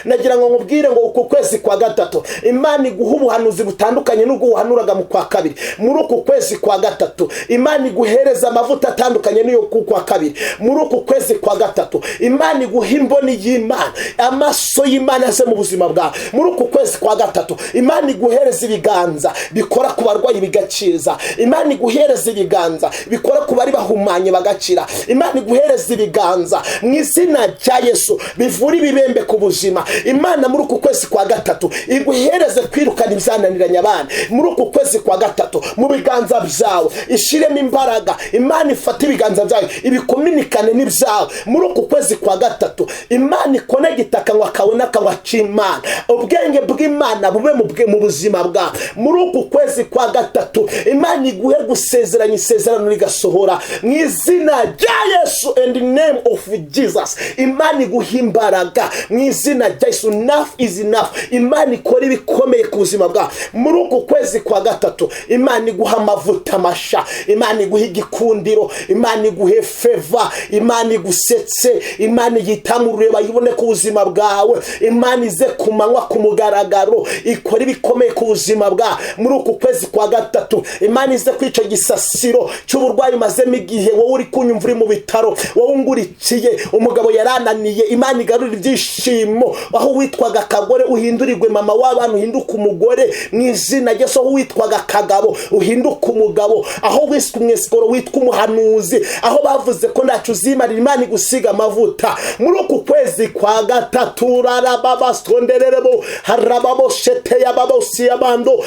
nagira ngo nkubwire ngo uku kwezi kwa gatatu Imana iguha ubuhanuzi butandukanye n'ubwo uhanuraga mu kwa kabiri. Muri uku kwezi kwa gatatu Imana iguhereza amavuta atandukanye n'iyo ku kwa kabiri. Muri uku kwezi kwa gatatu Imana iguha imboni y'Imana, amaso y'Imana aze mu buzima bwawe. Muri uku kwezi kwa gatatu Imana iguhereza ibiganza bikora ku barwayi bigakiza. Imana iguhereza ibiganza bikora ku bari bahumanye bagakira. Imana iguhereza ibiganza mu izina rya Yesu bivura ibibembe ku buzima. Imana muri uku kwezi kwa gatatu iguhereze kwirukana ibyananiranye abana. Muri uku kwezi kwa gatatu mu biganza byawe ishiremo imbaraga. Imana ifata ibiganza byawe ibikominikane n'ibyawe. Muri uku kwezi kwa gatatu Imana ikonegita akanwa kawe n'akanwa k'Imana, ubwenge bw'Imana bube mu buzima bwawe. Muri uku kwezi kwa gatatu Imana iguhe gusezeranya isezerano rigasohora mu izina rya Yesu, in the name of Jesus. Imana iguha imbaraga mu izina rya Yesu. Enough is enough. Imana ikora ibikomeye ku buzima bwawe. Muri uku kwezi kwa gatatu Imana iguha amavuta masha, Imana iguha igikundiro, Imana iguhe favor, Imana igusetse, Imana yitamurure bayibone ku buzima bwawe. Imana ize kumanywa ku mugaragaro ikora ibikomeye ku buzima bwawe. Muri uku kwezi kwa gatatu Imana ize kwica gisasiro cy'uburwayi mazemo igihe wowe uri kunyumvura mu bitaro, wowe ngurikiye umugabo yarananiye. Imana igarura ibyishimo aho witwaga akagore uhindurirwe mama w'abantu uhinduka umugore mu izina rya Yesu. Aho witwaga akagabo uhinduka umugabo, aho wiswe umwesikoro witwa umuhanuzi, aho bavuze ko ntacyo uzimarira Imana igusiga amavuta. Muri uku kwezi kwa gatatu rarababastondererebo harababo shete yababo siyabando.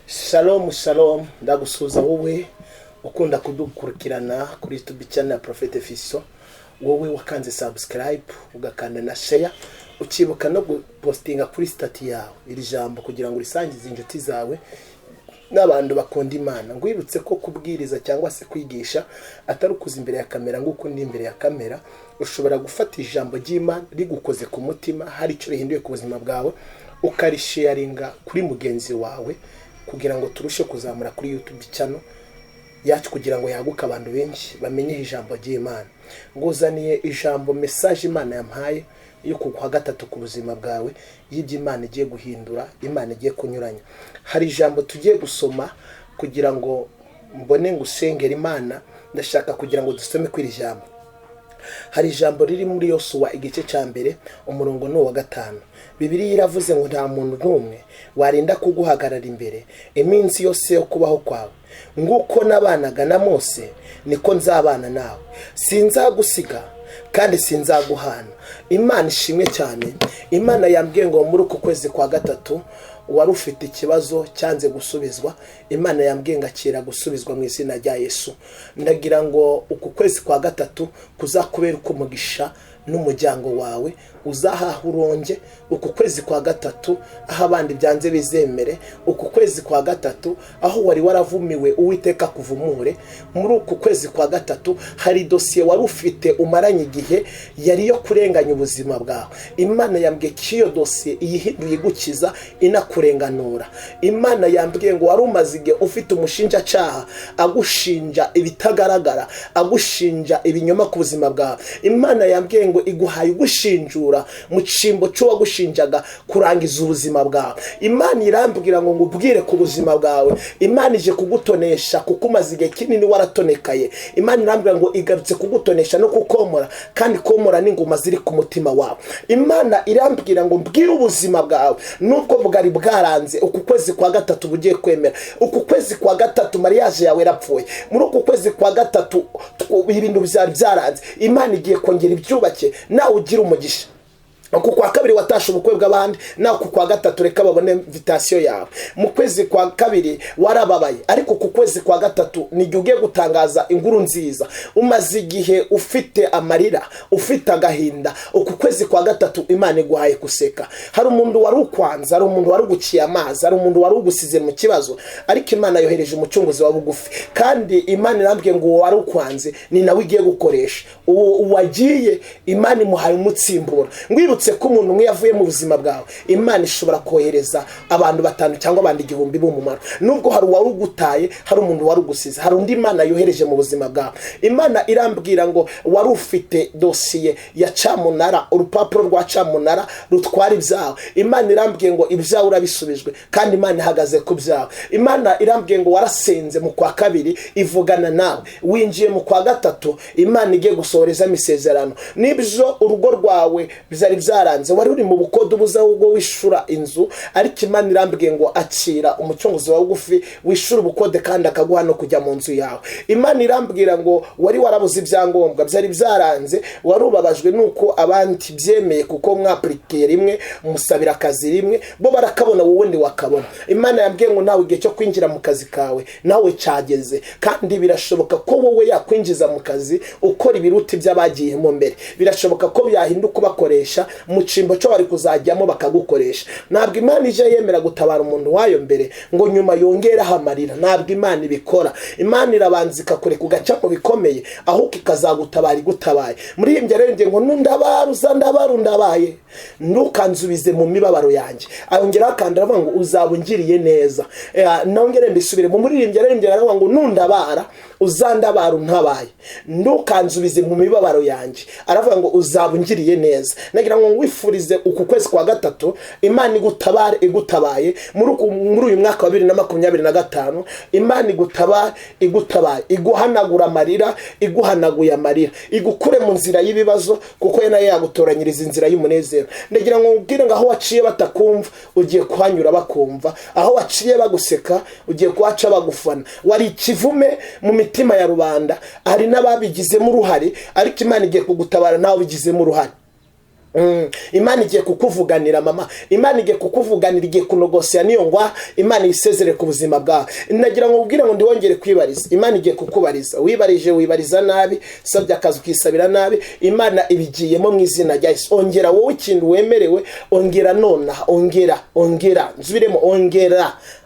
Shalom shalom, ndagusuza wowe ukunda kudukurikirana kuri YouTube channel ya Prophet Fiso. Wowe wakanze subscribe ugakanda na share, ukibuka no postinga kuri status yawe iri jambo kugira ngo risangize inshuti zawe n'abantu bakunda Imana. Ngwibutse ko kubwiriza cyangwa se kwigisha atari ukuza imbere ya kamera nguko ndi imbere ya kamera. Ushobora gufata ijambo ry'Imana rigukoze ku mutima, hari icyo rihinduye ku buzima bwawe, ukarisharinga kuri mugenzi wawe kugira ngo turushe kuzamura kuri YouTube channel yacu kugira ngo yaguka abantu benshi bamenye ijambo ry'Imana. Nguzaniye ijambo message Imana yampaye yo kugwa gatatu ku buzima bwawe, y'ibyo Imana igiye guhindura, Imana igiye kunyuranya. Hari ijambo tugiye gusoma kugira ngo mbone ngusengera Imana. Ndashaka kugira ngo dusome kuri ijambo. Hari ijambo riri muri Yosuwa igice cya mbere umurongo no wa 5. Bibiliya iravuze ngo nta muntu n'umwe warinda kuguhagarara imbere iminsi yose yo kubaho kwawe. Nguko nabanaga na Mose niko nzabana nawe, sinzagusiga kandi sinzaguhana. Imana ishimwe cyane. Imana yambwiye ngo muri uku kwezi kwa gatatu wari ufite ikibazo cyanze gusubizwa, Imana yambwiye ngakira gusubizwa mu izina rya Yesu. Ndagira ngo uku kwezi kwa gatatu kuzakubera umugisha n'umuryango wawe, uzahaha uronge. Uku kwezi kwa gatatu aho abandi byanze bizemere, uku kwezi kwa gatatu aho wari waravumiwe Uwiteka kuvumure. Muri uku kwezi kwa gatatu hari dosiye wari ufite umaranye igihe yari yo kurenganya ubuzima bwawe. Imana yambwiye ko iyo dosiye iyihinduye gukiza inakurenganura. Imana yambwiye ngo wari umaze igihe ufite umushinjacyaha agushinja ibitagaragara, agushinja ibinyoma ku buzima bwawe. Imana yambwiye ngo iguhaye gushinjura mu cimbo cyo wagushinjaga kurangiza ubuzima bwawe. Imana irambwira ngo ngubwire ku buzima bwawe, Imana ije kugutonesha kuko umaze igihe kinini waratonekaye. Imana irambwira ngo igarutse kugutonesha no kukomora, kandi komora n'inguma ziri ku mutima wawe. Imana irambwira ngo mbwire ubuzima bwawe nubwo bwari bwaranze uku kwezi kwa gatatu bugiye kwemera. Uku kwezi kwa gatatu mariage yawe yarapfuye. Muri uku kwezi kwa gatatu ibintu byari byaranze, Imana igiye kongera ibyubake nawe ugira umugisha. Uku kwa kabiri watasha ubukwe bw'abandi, na uku kwa gatatu reka babone invitation yawe. Mu kwezi kwa kabiri warababaye, ariko ku kwezi kwa gatatu ni ugiye gutangaza inkuru nziza. Umaze igihe ufite amarira, ufite agahinda, uku kwezi kwa gatatu Imana iguhaye kuseka. Hari umuntu wari ukwanza, hari umuntu wari uguciye amazi, hari umuntu wari ugusize mu kibazo, ariko Imana yohereje umucunguzi wa bugufi. Kandi Imana irambwiye ngo wari ukwanze ni nawe igiye gukoresha. Uwagiye Imana imuhaye umutsimbura. Ngwibutse bibutse ko umuntu umwe yavuye mu buzima bwawe, Imana ishobora kohereza abantu 5 cyangwa abandi 1000 b'umumaro. Nubwo hari uwarugutaye, hari umuntu warugusize, hari undi Imana yohereje mu buzima bwawe. Imana irambwira ngo wari ufite dosiye ya camunara, urupapuro rwa camunara rutwara ibyawe. Imana irambwiye ngo ibyawe urabisubijwe, kandi Imana ihagaze ku byawe. Imana irambwiye ngo warasenze mu kwa 2 ivugana nawe, winjiye mu kwa 3 Imana igiye gusohoreza imisezerano. Nibyo urugo rwawe bizari byaranze, wari uri mu bukode ubuza ubwo wishura inzu, ariko Imana irambwiye ngo akira umucunguzi wawe ugufi wishura ubukode kandi akaguha no kujya mu nzu yawe. Imana irambwira ngo wari warabuze ibyangombwa byari byaranze, warubabajwe nuko abandi byemeye kuko mwaplikiye rimwe, musabira akazi rimwe, bo barakabona wowe ndi wakabona. Imana yambwiye ngo nawe igihe cyo kwinjira mu kazi kawe nawe cyageze, kandi birashoboka ko wowe yakwinjiza mu kazi ukora ibiruti by'abagiye mu mbere. Birashoboka ko byahinduka bakoresha mu cimbo cyo bari kuzajyamo bakagukoresha. Ntabwo Imana ije yemera gutabara umuntu wayo mbere ngo nyuma yongera hamarira. Ntabwo Imana ibikora. Imana irabanza ikakureka ugaca mu bikomeye, aho kikazagutabara igutabaye. Muri iyi rero ngo nundabara uzandabara undabaye, ntukanzubize mu mibabaro yanjye. Ayongera akanda aravuga ngo uzabungiriye neza. Nongere mbisubire mu muririmbyi rero ngo nundabara uzandabara untabaye, ntukanzubize mu mibabaro yanjye. Aravuga ngo uzabungiriye neza. Nagira ngo wifurize uku kwezi kwa 3 Imana igutabaye muri uyu mwaka wa 2025. Imana igutabaye, iguhanagura amarira, iguhanaguye amarira, igukure mu nzira y'ibibazo, kuko nayo yagutoranyiriza inzira y'umunezero. Ndagira ngo ubwire ngo aho waciye batakumva ugiye kuhanyura bakumva, aho waciye baguseka ugiye kuhaca bagufana. Wari ikivume mu mitima ya rubanda, hari n'ababigizemo uruhare, ariko Imana igiye kugutabara nawe bigizemo uruhare. Imana igiye kukuvuganira mama, Imana igiye kukuvuganira, igiye kunogosya niyo ngwa Imana isezere ku buzima bwawe. Nagira ngo ubwire ngo ndiwongere kwibariza, Imana igiye kukubariza. Wibariza nabi, sabye akazi ukisabira nabi, Imana ibigiyemo mu izina rya Yesu. Ongera wowe ikintu wemerewe, ongera nona, ongera nzubiremo,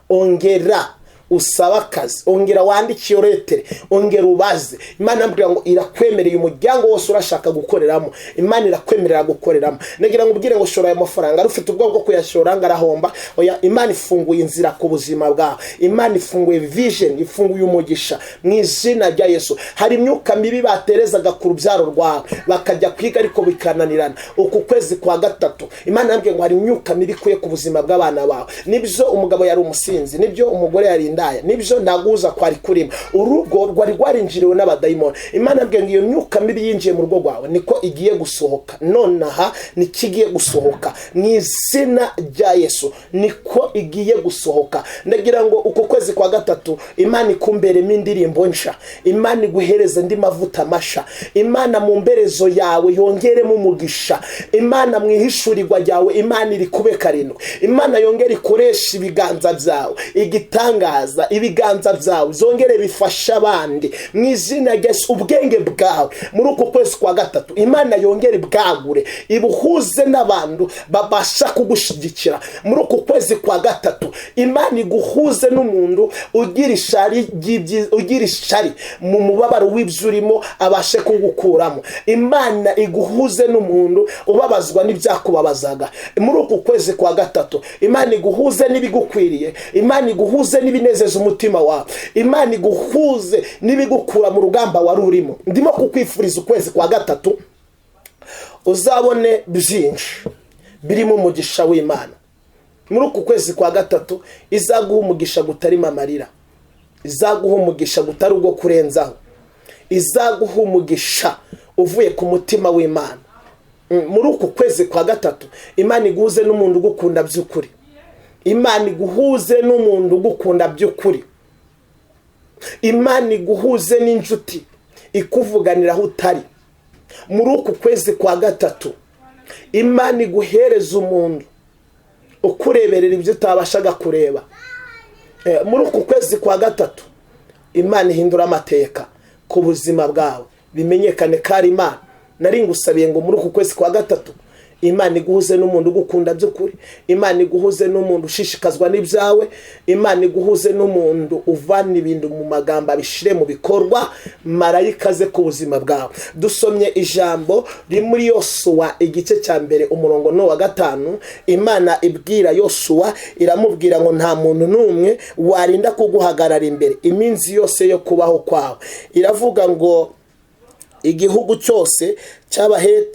ongera usaba akazi, ongera wandike yoretere, ongera ubaze. Imana ambwira ngo irakwemereye umuryango wose urashaka gukoreramo, Imana irakwemerera gukoreramo. Nagira ngo ubwire ngo shora aya mafaranga, arufite ubwo bwo kuyashora ngarahomba. Oya, Imana ifunguye inzira ku buzima bwawe, Imana ifunguye vision, ifunguye umugisha mu izina rya Yesu. Hari imyuka mibi baterezaga ku rubyaro rwawe bakajya kwiga ariko bikananirana. Uku kwezi kwa 3 Imana ambwira ngo hari imyuka mibi kuye ku buzima bw'abana bawe. Nibyo umugabo yari umusinzi, nibyo umugore yari nibyo ndaguza kwari kurima, urugo rwari rwarinjiriwe n'abadayimoni. Imana ambwiye ngo iyo myuka mibi yinjiye mu rugo rwawe niko igiye gusohoka nonaha, nikigiye gusohoka mu izina rya Yesu, niko igiye gusohoka. Ndagira ngo uko kwezi kwa 3 Imana ikumberemo indirimbo nsha, Imana iguhereze ndi mavuta masha, Imana mu mberezo yawe yongeremo umugisha, Imana mu ihishurirwa ryawe Imana iri kube 7, Imana yongere ikoresha ibiganza byawe, igitangaza ibiganza byawe zongere bifasha abandi mu izina rya Yesu. Ubwenge bwawe muri uko kwezi kwa 3 Imana yongere bwagure, ibuhuze n'abantu babasha kugushigikira muri uko kwezi kwa 3. Imana iguhuze n'umuntu ugira ishari mu mubabaro w'ibyurimo abashe kugukuramo. Imana iguhuze n'umuntu ubabazwa n'ibyakubabazaga muri uko kwezi kwa 3. Imana iguhuze n'ibigukwiriye, Imana iguhuze n'ibinezeza umutima wawe, Imana iguhuze n'ibigukura mu rugamba wari urimo. Ndimo kukwifuriza ukwezi kwa 3 uzabone byinshi birimo umugisha w'Imana. Muri uku kwezi kwa 3 izaguha umugisha gutarima amarira, izaguha umugisha gutari ubwo kurenzaho, izaguha umugisha uvuye ku mutima w'Imana. Muri uku kwezi kwa 3 Imana iguhuze n'umuntu ugukunda by'ukuri, Imana iguhuze n'umuntu ugukunda by'ukuri, Imana iguhuze n'injuti ikuvuganira aho utari. Muri uku kwezi kwa 3 Imana iguhereza umuntu ukureberera ibyo utabashaga kureba. Muri uku kwezi kwa 3 Imana ihindura amateka ku buzima bwawe, bimenyekane ko ari Imana. Nari ngusabiye ngo muri uku kwezi kwa 3 Imana iguhuze n'umuntu ugukunda by'ukuri, Imana iguhuze n'umuntu ushishikazwa n'ibyawe, Imana iguhuze n'umuntu uvana ibintu mu magambo abishire mu bikorwa, marayika ze ku buzima bwawe. Dusomye ijambo riri muri Yosuwa igice cya mbere umurongo no wa 5. Imana ibwira Yosuwa, iramubwira ngo nta muntu n'umwe warinda kuguhagarara imbere iminsi yose yo kubaho kwawe. Iravuga ngo igihugu cyose cy'abahe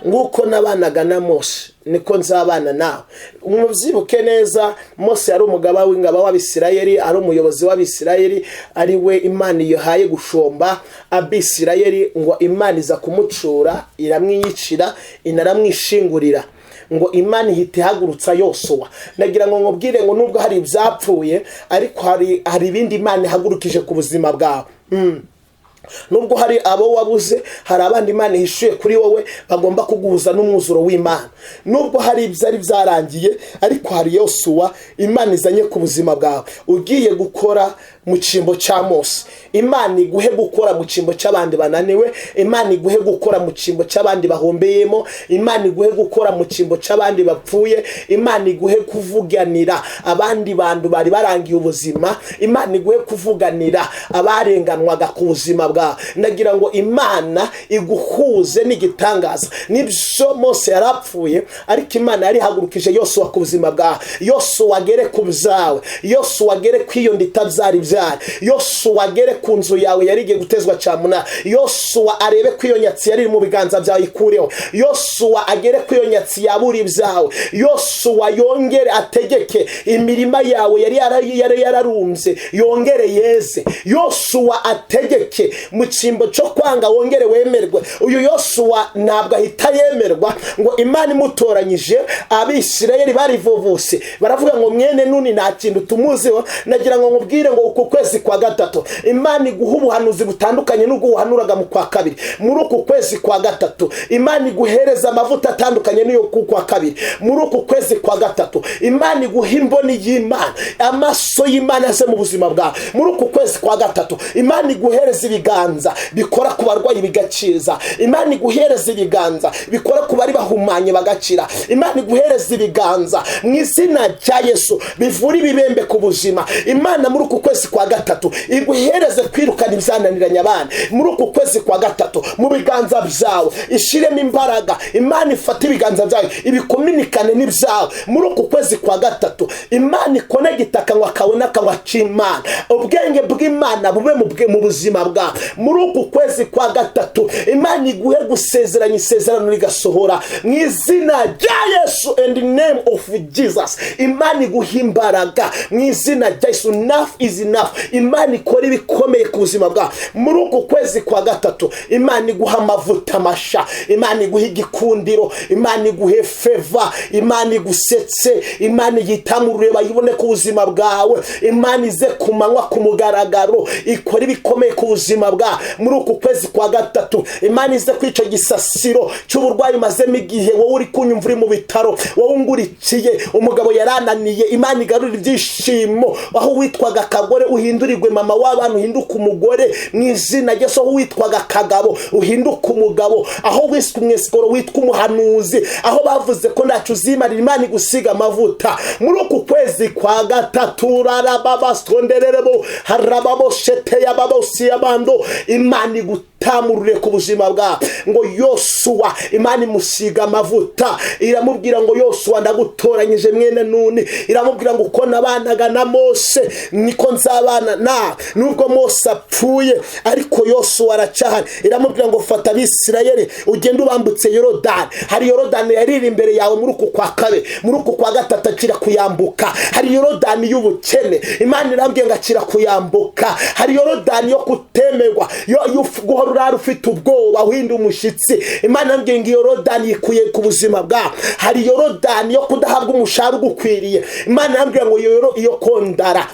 nguko nabanaga na Mose niko nzabana nawe. Umubyibuke neza, Mose yari umugaba w'ingabo w'Abisirayeli, ari umuyobozi w'Abisirayeli, ari we Imana yahaye gushomba Abisirayeli, ngo Imana iza kumucura iramwiyicira inaramwishingurira, ngo Imana ihita ihagurutsa Yosuwa. Nagira ngo nkubwire ngo nubwo hari ibyapfuye, ariko hari ibindi Imana ihagurukije ku buzima bwawe. Nubwo hari abo wabuze, hari abandi Imana ihishuye kuri wowe bagomba kuguhuza n'umwuzuro w'Imana. Nubwo hari ibyari byarangiye, ariko hari Yosuwa Imana izanye ku buzima bwawe. Ugiye gukora mu cyimbo cya Mose, Imana iguhe gukora mu cyimbo cy'abandi bananiwe, Imana iguhe gukora mu cyimbo cy'abandi bahombeyemo, Imana iguhe gukora mu cyimbo cy'abandi bapfuye, Imana iguhe kuvuganira abandi bantu bari barangiye ubuzima, Imana iguhe kuvuganira abarenganwaga ku buzima bwawe. Ndagira ngo Imana iguhuze n'igitangaza. Nibyo Mose yarapfuye, ariko Imana yari hagurukije Yosuwa ku buzima bwawe. Yosuwa agere ku byawe, Yosuwa agere kwiyo nditabyari byawe, Yosuwa agere ku nzu yawe yari igiye gutezwa cyamunara, Yosuwa arebe kwiyo nyatsi yari mu biganza byawe ikureho, Yosuwa agere kwiyo nyatsi yaburi byawe, Yosuwa yongere ategeke imirima yawe yari yararumbye yongere yeze, Yosuwa ategeke mu cyimbo cyo kwanga wongere wemerwe. Uyu Yosuwa ntabwo ahita yemerwa, ngo Imana imutoranyije Abisirayeli barivovose baravuga ngo mwene Nuni nta kintu tumuziho. Nagira ngo nkubwire ngo uku kwezi kwa 3 Imana iguha ubuhanuzi butandukanye n'ubwo uhanuraga mu kwa 2. Muri uku kwezi kwa 3 Imana iguhereza amavuta atandukanye n'iyo ku kwa 2. Muri uku kwezi kwa 3 Imana iguha imboni y'Imana, amaso y'Imana aze mu buzima bwawe. Muri uku kwezi kwa 3 Imana iguhereza ibiganza bikora ku barwayi bigakiza, Imana iguhereza ibiganza bikora ku bari bahumanye bagakira, Imana iguhereza ibiganza mu izina rya Yesu bivura ibibembe ku buzima. Imana muri uku kwezi kwa 3 iguhereze kwirukana ibyananiranya abana. Muri uku kwezi kwa 3 mu biganza byawe ishiremo imbaraga. Imana ifata ibiganza byawe ibikominikane n'ibyawe. Muri uku kwezi kwa 3 Imana ikone gitakanwa kawe n'akanwa cy'Imana, ubwenge bw'Imana bube mu buzima bwawe. Muri uku kwezi kwa 3 Imana iguhe gusezeranya isezerano rigasohora mu izina rya Yesu, in the name of Jesus. Imana iguha imbaraga mu izina rya Yesu. Enough is enough. Imana ikora ibikomeye ku buzima bwawe. Muri uku kwezi kwa 3 Imana iguha amavuta masha, Imana iguha igikundiro, Imana iguhe favor, Imana igusetse, Imana yitamurure bayibone ku buzima bwawe. Imana ize kumanywa ku mugaragaro ikora ibikomeye ku buzima bwawe. Muri uku kwezi kwa 3 Imana ize kwica gisasiro cy'uburwayi mazemo igihe wowe uri kunyumva uri mu bitaro, wowe ungurikiye umugabo yarananiye. Imana igarura ibyishimo, aho witwaga kagore uhindurirwe mama w'abantu uhinduka umugore mu izina rya Yesu. Aho witwaga kagabo uhinduka umugabo, aho wiswe umwesikoro witwa umuhanuzi, aho bavuze ko ntacyo uzimarira Imana igusiga amavuta. Muri uku kwezi kwa 3 rarababastondererebo harababo shete yababosi yabando Imana igutamurure ku buzima bwawe. Ngo Yosuwa Imana imusiga amavuta, iramubwira ngo Yosuwa ndagutoranyije mwene Nuni, iramubwira ngo uko nabanaga na Mose niko nzabana na. Nubwo Mose apfuye ariko Yosuwa aracahari. Iramubwira ngo fata Abisirayeli ugende ubambutse Yorodani. Hari Yorodani yariri imbere yawe muri uku kwa 2, muri uku kwa 3 akira kuyambuka. Hari Yorodani y'ubukene, Imana irambwiye ngo akira kuyambuka. Hari Yorodani yo kutemerwa, yo guhora ufite ubwoba uhinda umushyitsi, Imana irambwiye ngo Yorodani yikuye ku buzima bwawe. Hari Yorodani yo kudahabwa umushahara ugukwiriye, Imana irambwiye ngo iyo kondara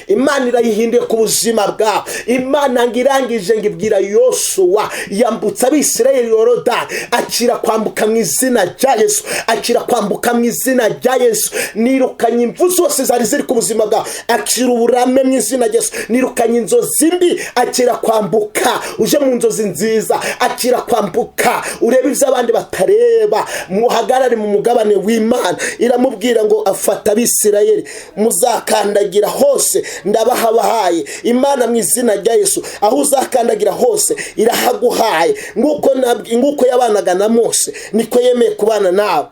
Imana irayihinduye ku buzima bwawe. Imana ngirangije ngibwira Yosuwa yambutsa Abisirayeli Yorodani, akira kwambuka mu izina rya Yesu, akira kwambuka mu izina rya Yesu. Nirukanye imvu zose zari ziri ku buzima bwawe, akira uburame mu izina rya Yesu. Nirukanye inzozi mbi, akira kwambuka uje mu nzozi nziza, akira kwambuka urebe ibyo abandi batareba. Muhagarare mu mugabane w'Imana. Iramubwira ngo afata Abisirayeli, muzakandagira hose ndabahabahaye. Imana mu izina rya Yesu, aho uzakandagira hose irahaguhaye. Nguko yabanaga na Mose niko yemeye kubana nawe.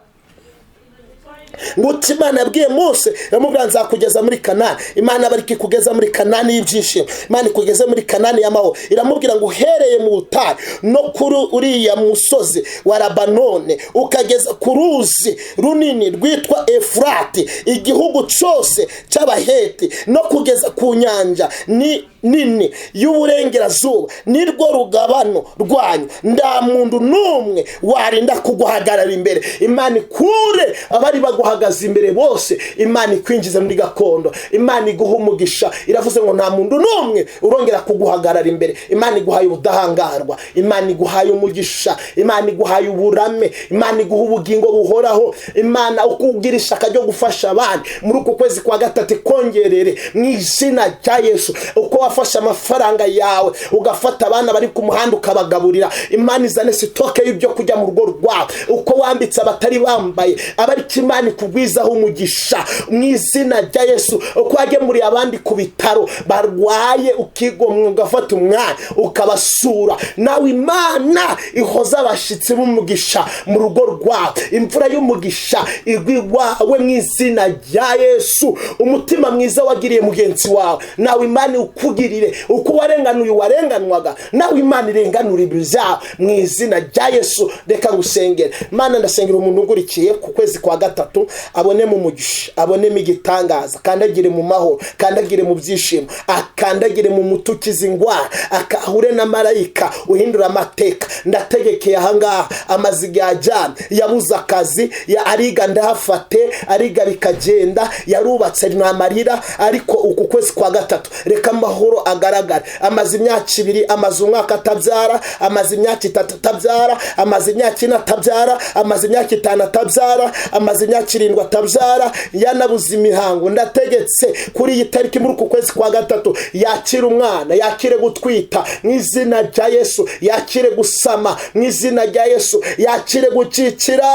Nguko Imana yabwiye Mose iramubwira nzakugeza muri Kanani. Imana bariki kugeza muri Kanani y'ibyishimo, Imana ikugeze muri Kanani y'amahoro. Iramubwira ngo uhereye mu butayu no kuri uriya musozi wa Labanone ukageza ku ruzi runini rwitwa Efurati, igihugu cyose cy'Abaheti, no kugeza ku nyanja nini y'uburengerazuba, nirwo rugabano rwanyu. Nda muntu n'umwe warinda kuguhagarara imbere. Imana ikure abari baguhagaze imbere bose, Imana ikwinjiza muri gakondo. Imana iguha umugisha. Iravuze ngo nta muntu n'umwe urongera kuguhagarara imbere. Imana iguhaye ubudahangarwa, Imana iguhaye umugisha, Imana iguhaye uburame, Imana iguha ubugingo buhoraho. Imana ukubwira ishaka ryo gufasha abandi muri uku kwezi kwa gatatu kongerere mu izina rya Yesu. Uko wafasha amafaranga yawe ugafata abana bari ku muhanda ukabagaburira, Imana izane sitoke y'ibyo kujya mu rugo rwawe. Uko wambitse abatari bambaye, abari Imana ikugwizaho umugisha mu izina rya Yesu. Uko wagemuriye abandi ku bitaro barwaye, ukigomwa ugafata umwanya ukabasura, nawe Imana ihoza abashitsi b'umugisha mu rugo rwawe. Imvura y'umugisha igwi wawe mu izina rya Yesu. Umutima mwiza wagiriye mugenzi wawe, nawe Imana ukugirire. Uko warenganuye warenganwaga, nawe Imana irenganura ibyawe mu izina rya Yesu. Reka ngusengere. Imana ndasengera umuntu ugurikiye ku kwezi kwa gatatu, abone mu mugisha, abone mu gitangaza, kandagire mu mahoro, kandagire mu byishimo, akandagire mu mutukiza ingwara, akahure na marayika uhindura amateka. Ndategekeye ahangaha amazi yajyana, yabuze akazi, ariga ndahafate, ariga bikagenda, yarubatse n'amarira, ariko uku kwezi kwa gatatu reka amahoro agaragara. Amazi imyaka 2, amazi umwaka atabyara, amazi imyaka 3 atabyara, amazi imyaka 4 atabyara, amazi imyaka 5 atabyara, amazi imyaka 7 atabyara, yanabuze imihango. Ndategetse kuri iyi tariki muri uku kwezi kwa gatatu yakira umwana, yakire gutwita mu izina rya Yesu, yakire gusama mu izina rya Yesu, yakire gukikira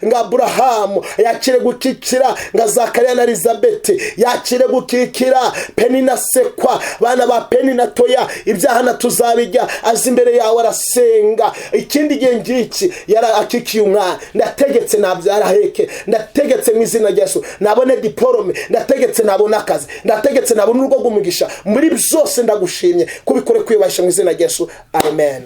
nga Aburahamu, yakire gukikira nga Zakariya na Elizabeth, yakire gukikira Peni na Sekwa, bana ba Peni na Toya. Ibyahana tuzabijya azi imbere yawe arasenga. Ikindi gihe ngiki yara akikiye umwana, ndategetse nabyara heke, ndategetse mu izina rya Yesu nabone diplome, ndategetse nabone akazi, ndategetse nabone urugo rw'umugisha. Muri byose ndagushimye kubikore kwibasha mu izina rya Yesu. Amen.